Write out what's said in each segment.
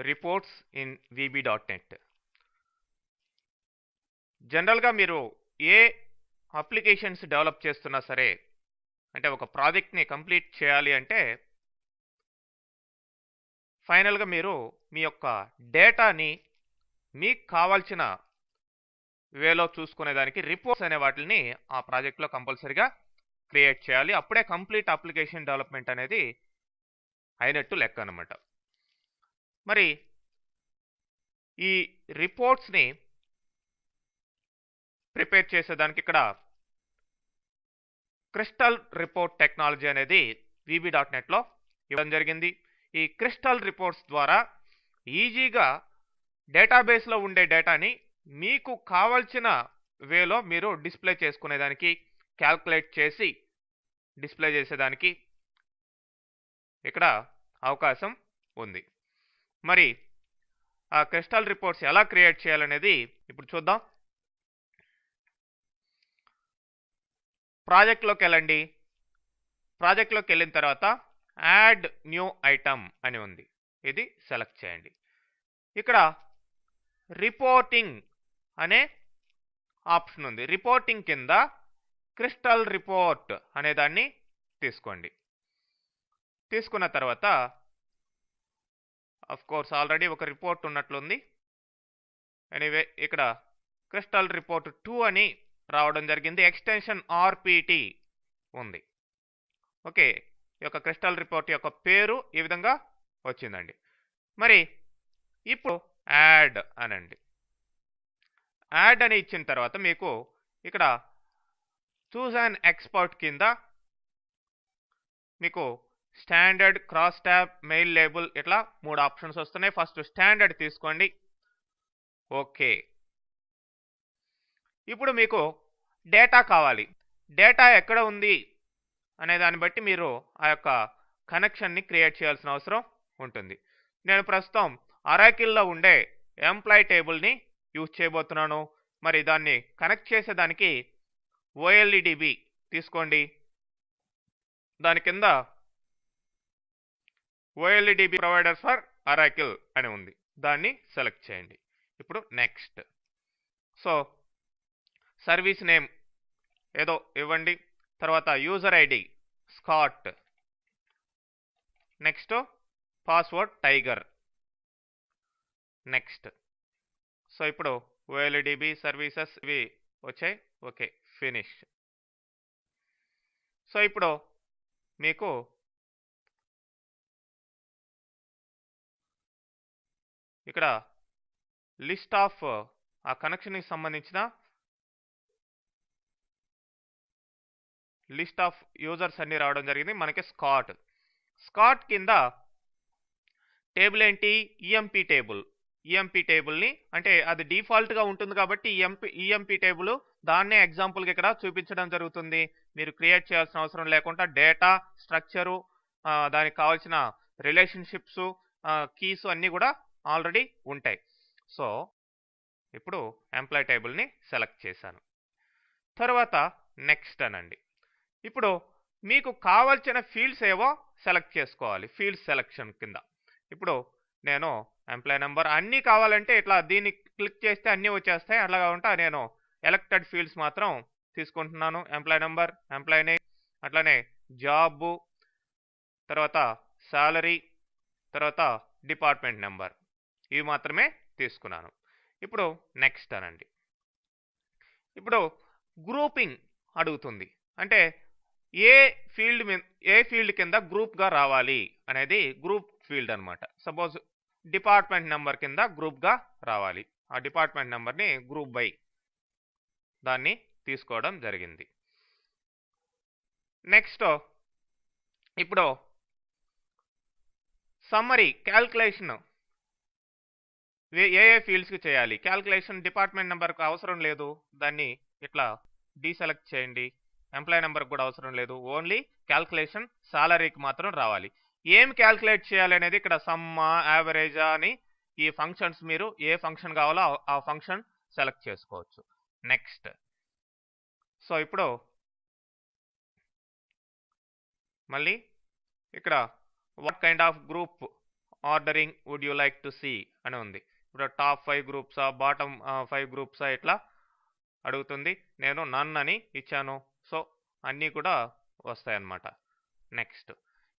Reports in VB.NET. జనరల్గా మీరు ఏ applications develop చేస్తున్నా సరే, అంటే ఒక ప్రాజెక్ట్ని కంప్లీట్ చేయాలి అంటే ఫైనల్గా మీరు మీ యొక్క డేటాని మీకు కావాల్సిన వేలో చూసుకునేదానికి రిపోర్ట్స్ అనే వాటిని ఆ ప్రాజెక్ట్లో కంపల్సరీగా క్రియేట్ చేయాలి. అప్పుడే కంప్లీట్ అప్లికేషన్ డెవలప్మెంట్ అనేది అయినట్టు లెక్క అనమాట. మరి ఈ రిపోర్ట్స్ని ప్రిపేర్ చేసేదానికి ఇక్కడ క్రిస్టల్ రిపోర్ట్ టెక్నాలజీ అనేది VB.NETలో ఇవ్వడం జరిగింది. ఈ క్రిస్టల్ రిపోర్ట్స్ ద్వారా ఈజీగా డేటాబేస్లో ఉండే డేటాని మీకు కావాల్సిన వేలో మీరు డిస్ప్లే చేసుకునేదానికి, క్యాల్కులేట్ చేసి డిస్ప్లే చేసేదానికి ఇక్కడ అవకాశం ఉంది. మరి ఆ క్రిస్టల్ రిపోర్ట్స్ ఎలా క్రియేట్ చేయాలనేది ఇప్పుడు చూద్దాం. ప్రాజెక్ట్లోకి వెళ్ళండి. ప్రాజెక్ట్లోకి వెళ్ళిన తర్వాత యాడ్ న్యూ ఐటమ్ అని ఉంది, ఇది సెలెక్ట్ చేయండి. ఇక్కడ రిపోర్టింగ్ అనే ఆప్షన్ ఉంది. రిపోర్టింగ్ కింద క్రిస్టల్ రిపోర్ట్ అనే దాన్ని తీసుకోండి. తీసుకున్న తర్వాత ఆఫ్ కోర్స్ ఆల్రెడీ ఒక రిపోర్ట్ ఉన్నట్లుంది. ఎనీవే ఇక్కడ క్రిస్టల్ రిపోర్ట్ 2 అని రావడం జరిగింది. ఎక్స్టెన్షన్ RPT ఉంది. ఓకే, ఈ యొక్క క్రిస్టల్ రిపోర్ట్ యొక్క పేరు ఈ విధంగా వచ్చిందండి. మరి ఇప్పుడు యాడ్ అనండి. యాడ్ అని ఇచ్చిన తర్వాత మీకు ఇక్కడ చూస్ అన్ ఎక్స్పర్ట్ కింద మీకు standard, cross tab, mail label ఇట్లా 3 ఆప్షన్స్ వస్తున్నాయి. ఫస్ట్ స్టాండర్డ్ తీసుకోండి. ఓకే, ఇప్పుడు మీకు డేటా కావాలి. డేటా ఎక్కడ ఉంది అనే దాన్ని బట్టి మీరు ఆ యొక్క కనెక్షన్ని క్రియేట్ చేయాల్సిన అవసరం ఉంటుంది. నేను ప్రస్తుతం అరాకిల్లో ఉండే ఎంప్లాయ్ టేబుల్ని యూజ్ చేయబోతున్నాను. మరి దాన్ని కనెక్ట్ చేసేదానికి OLEDB తీసుకోండి. దాని కింద OLEDB ప్రొవైడర్ ఫర్ అరాకిల్ అని ఉంది, దాన్ని సెలెక్ట్ చేయండి. ఇప్పుడు నెక్స్ట్. సో సర్వీస్ నేమ్ ఏదో ఇవ్వండి. తర్వాత user ID Scott, next password tiger, next. So ఇప్పుడు OLEDB సర్వీసెస్ ఇవి వచ్చాయి. Okay, finish. సో ఇప్పుడు మీకు ఇక్కడ లిస్ట్ ఆఫ్ ఆ కనెక్షన్కి సంబంధించిన లిస్ట్ ఆఫ్ యూజర్స్ అన్ని రావడం జరిగింది. మనకి స్కాట్ కింద టేబుల్ ఏంటి? EMP table. EMP టేబుల్ని అంటే అది డిఫాల్ట్గా ఉంటుంది కాబట్టి EMP టేబుల్ దాన్నే ఎగ్జాంపుల్గా ఇక్కడ చూపించడం జరుగుతుంది. మీరు క్రియేట్ చేయాల్సిన అవసరం లేకుండా డేటా స్ట్రక్చరు, దానికి కావాల్సిన రిలేషన్షిప్స్, కీస్ అన్నీ కూడా ఆల్రెడీ ఉంటాయి. సో ఇప్పుడు ఎంప్లాయ్ టేబుల్ని సెలెక్ట్ చేశాను. తర్వాత నెక్స్ట్ అనండి. ఇప్పుడు మీకు కావాల్సిన ఫీల్డ్స్ ఏవో సెలెక్ట్ చేసుకోవాలి. ఫీల్డ్ సెలెక్షన్ కింద ఇప్పుడు నేను ఎంప్లాయ్ నెంబర్ అన్నీ కావాలంటే ఇట్లా దీన్ని క్లిక్ చేస్తే అన్నీ వచ్చేస్తాయి. అట్లాగా ఉంటా నేను ఎలక్టెడ్ ఫీల్డ్స్ మాత్రం తీసుకుంటున్నాను. ఎంప్లాయ్ నెంబర్, ఎంప్లాయ్ నేమ్, అట్లానే జాబు, తర్వాత శాలరీ, తర్వాత డిపార్ట్మెంట్ నెంబర్, ఇవి మాత్రమే తీసుకున్నాను. ఇప్పుడు నెక్స్ట్ అనండి. ఇప్పుడు గ్రూపింగ్ అడుగుతుంది. అంటే ఏ ఫీల్డ్ కింద గ్రూప్గా రావాలి అనేది గ్రూప్ ఫీల్డ్ అనమాట. సపోజ్ డిపార్ట్మెంట్ నెంబర్ కింద గ్రూప్గా రావాలి. ఆ డిపార్ట్మెంట్ నెంబర్ని గ్రూప్ బై దాన్ని తీసుకోవడం జరిగింది. నెక్స్ట్ ఇప్పుడు సమ్మరీ క్యాల్కులేషన్ ఏ ఫీల్డ్స్కి చేయాలి. క్యాల్కులేషన్ డిపార్ట్మెంట్ నెంబర్కి అవసరం లేదు, దాన్ని ఇట్లా డీసెలెక్ట్ చేయండి. ఎంప్లాయ్ నెంబర్కి కూడా అవసరం లేదు, ఓన్లీ క్యాల్కులేషన్ సాలరీకి మాత్రం రావాలి. ఏం క్యాల్కులేట్ చేయాలి అనేది ఇక్కడ సమ్మా, యావరేజా అని ఈ ఫంక్షన్స్ మీరు ఏ ఫంక్షన్ కావాలో ఆ ఫంక్షన్ సెలెక్ట్ చేసుకోవచ్చు. నెక్స్ట్. సో ఇప్పుడు మళ్ళీ ఇక్కడ what kind of group ordering would you like to see అని ఉంది. ఇప్పుడు టాప్ 5 గ్రూప్సా, బాటమ్ 5 గ్రూప్సా ఇట్లా అడుగుతుంది. నేను నన్ అని ఇచ్చాను. సో అన్నీ కూడా వస్తాయన్నమాట. నెక్స్ట్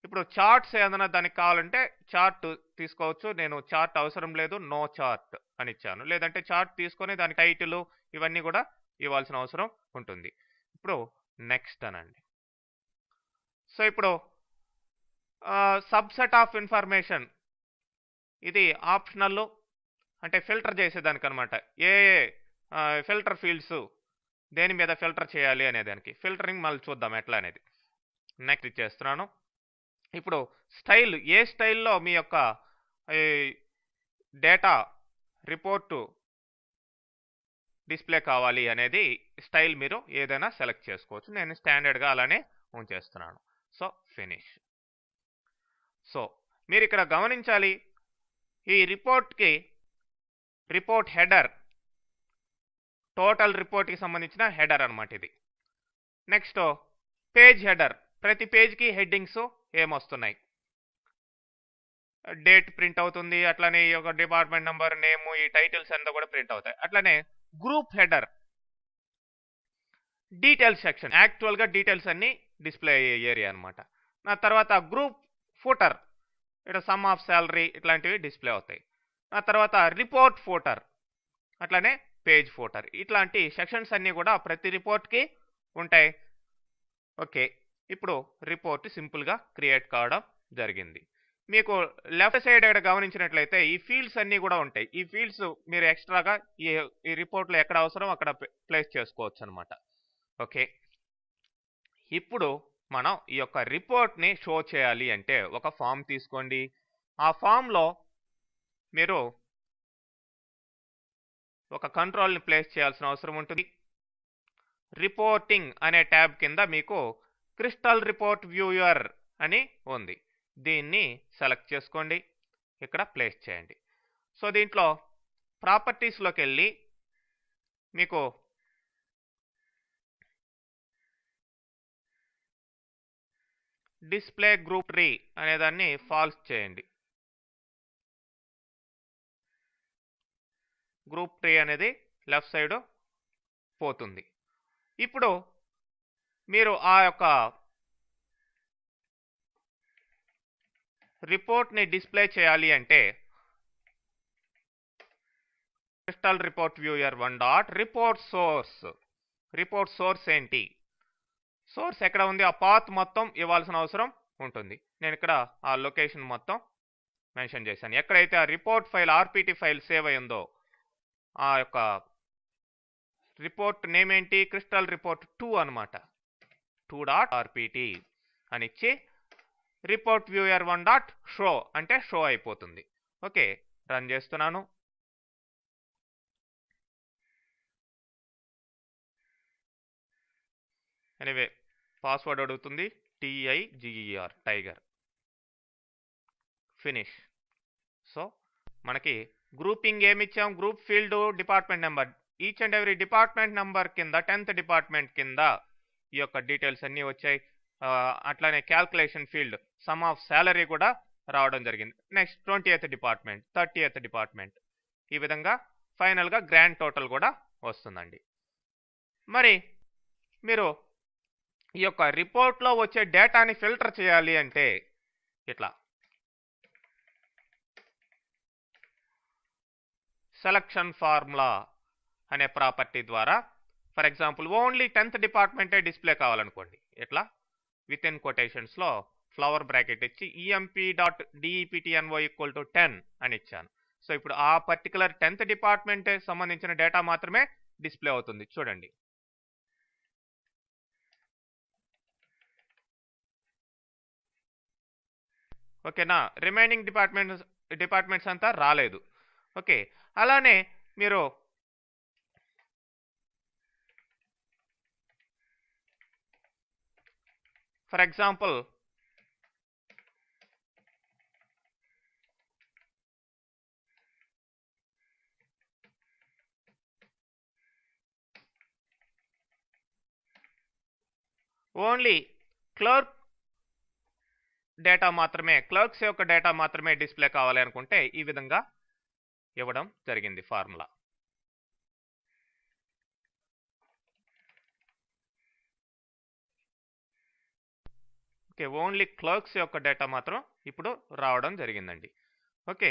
ఇప్పుడు చార్ట్స్ ఏదైనా దానికి కావాలంటే చార్ట్ తీసుకోవచ్చు. నేను చార్ట్ అవసరం లేదు, నో చార్ట్ అని ఇచ్చాను. లేదంటే చార్ట్ తీసుకొని దాని టైటిల్ ఇవన్నీ కూడా ఇవ్వాల్సిన అవసరం ఉంటుంది. ఇప్పుడు నెక్స్ట్ అనండి. సో ఇప్పుడు సబ్సెట్ ఆఫ్ ఇన్ఫర్మేషన్ ఇది ఆప్షనల్, అంటే ఫిల్టర్ చేసేదానికి అనమాట. ఏ ఫిల్టర్ ఫీల్డ్స్ దేని మీద ఫిల్టర్ చేయాలి అనే దానికి ఫిల్టరింగ్ మళ్ళీ చూద్దాం ఎట్లా అనేది. నెక్స్ట్ ఇచ్చేస్తున్నాను. ఇప్పుడు స్టైల్, ఏ స్టైల్లో మీ యొక్క డేటా రిపోర్టు డిస్ప్లే కావాలి అనేది స్టైల్ మీరు ఏదైనా సెలెక్ట్ చేసుకోవచ్చు. నేను స్టాండర్డ్గా అలానే ఉంచేస్తున్నాను. So finish. సో మీరు ఇక్కడ గమనించాలి, ఈ రిపోర్ట్కి రిపోర్ట్ హెడర్, టోటల్ రిపోర్ట్కి సంబంధించిన హెడర్ అనమాట ఇది. నెక్స్ట్ పేజ్ హెడర్, ప్రతి పేజ్కి హెడ్డింగ్స్ ఏమొస్తున్నాయి, డేట్ ప్రింట్ అవుతుంది, అట్లానే ఈ యొక్క డిపార్ట్మెంట్ నెంబర్, నేమ్, ఈ టైటిల్స్ అంతా కూడా ప్రింట్ అవుతాయి. అట్లానే గ్రూప్ హెడర్, డీటెయిల్స్ సెక్షన్, యాక్చువల్గా డీటెయిల్స్ అన్ని డిస్ప్లే అయ్యే ఏరియా అనమాట. నా తర్వాత గ్రూప్ ఫూటర్, ఇక్కడ సమ్ ఆఫ్ శాలరీ ఇట్లాంటివి డిస్ప్లే అవుతాయి. ఆ తర్వాత రిపోర్ట్ ఫూటర్, అట్లానే పేజ్ ఫూటర్, ఇట్లాంటి సెక్షన్స్ అన్నీ కూడా ప్రతి రిపోర్ట్కి ఉంటాయి. ఓకే, ఇప్పుడు రిపోర్ట్ సింపుల్గా క్రియేట్ కావడం జరిగింది. మీకు లెఫ్ట్ సైడ్ ఇక్కడ గమనించినట్లయితే ఈ ఫీల్డ్స్ అన్నీ కూడా ఉంటాయి. ఈ ఫీల్డ్స్ మీరు ఎక్స్ట్రాగా ఈ రిపోర్ట్లో ఎక్కడ అవసరం అక్కడ ప్లేస్ చేసుకోవచ్చు అనమాట. ఓకే, ఇప్పుడు మనం ఈ యొక్క రిపోర్ట్ని షో చేయాలి అంటే ఒక ఫామ్ తీసుకోండి. ఆ ఫామ్లో మీరు ఒక కంట్రోల్ని ప్లేస్ చేయాల్సిన అవసరం ఉంటుంది. రిపోర్టింగ్ అనే ట్యాబ్ కింద మీకు క్రిస్టల్ రిపోర్ట్ వ్యూయర్ అని ఉంది. దీన్ని సెలెక్ట్ చేసుకోండి, ఇక్కడ ప్లేస్ చేయండి. సో దీంట్లో ప్రాపర్టీస్లోకి వెళ్ళి మీకు డిస్ప్లే గ్రూప్ ట్రీ అనేదాన్ని ఫాల్స్ చేయండి. గ్రూప్ ట్రీ అనేది లెఫ్ట్ సైడ్ పోతుంది. ఇప్పుడు మీరు ఆ యొక్క రిపోర్ట్ని డిస్ప్లే చేయాలి అంటే crystal report viewer 1 dot report source. Report source ఏంటి, సోర్స్ ఎక్కడ ఉంది, ఆ పాత్ మొత్తం ఇవ్వాల్సిన అవసరం ఉంటుంది. నేను ఇక్కడ ఆ లొకేషన్ మొత్తం మెన్షన్ చేశాను. ఎక్కడైతే ఆ రిపోర్ట్ ఫైల్ ఆర్పిటి ఫైల్ సేవ్ అయిందో ఆ యొక్క రిపోర్ట్ నేమ్ ఏంటి, క్రిస్టల్ రిపోర్ట్ 2 అనమాట. 2.rpt అని ఇచ్చి రిపోర్ట్ వ్యూయర్ 1 డాట్ షో అంటే షో అయిపోతుంది. ఓకే, రన్ చేస్తున్నాను. ఎనీవే పాస్వర్డ్ అడుగుతుంది, TIGER టైగర్. ఫినిష్. సో మనకి గ్రూపింగ్ ఏమి ఇచ్చాం, group field, department number, each and every department number కింద 10th డిపార్ట్మెంట్ కింద ఈ యొక్క డీటెయిల్స్ అన్నీ వచ్చాయి. అట్లానే calculation field some of salary కూడా రావడం జరిగింది. Next 20th department, 30th department, ఈ విధంగా ఫైనల్గా గ్రాండ్ టోటల్ కూడా వస్తుందండి. మరి మీరు ఈ యొక్క రిపోర్ట్లో వచ్చే డేటాని ఫిల్టర్ చేయాలి అంటే ఇట్లా సెలక్షన్ ఫార్ములా అనే ప్రాపర్టీ ద్వారా, ఫర్ ఎగ్జాంపుల్ ఓన్లీ 10th డిపార్ట్మెంటే డిస్ప్లే కావాలనుకోండి, ఇట్లా విత్ ఇన్ కొటేషన్స్లో ఫ్లవర్ బ్రాకెట్ ఇచ్చి emp.deptno = 10 అని ఇచ్చాను. సో ఇప్పుడు ఆ పర్టికులర్ 10th డిపార్ట్మెంట్ సంబంధించిన డేటా మాత్రమే డిస్ప్లే అవుతుంది. చూడండి, ఓకేనా, రిమైనింగ్ డిపార్ట్మెంట్స్ అంతా రాలేదు. ఓకే, అలానే మీరు for example only clerk data మాత్రమే, క్లర్క్స్ యొక్క డేటా మాత్రమే డిస్ప్లే కావాలి అనుకుంటే ఈ విధంగా ఇవ్వడం జరిగింది ఫార్ములా. ఓకే, ఓన్లీ క్లర్క్స్ యొక్క డేటా మాత్రం ఇప్పుడు రావడం జరిగిందండి. ఓకే,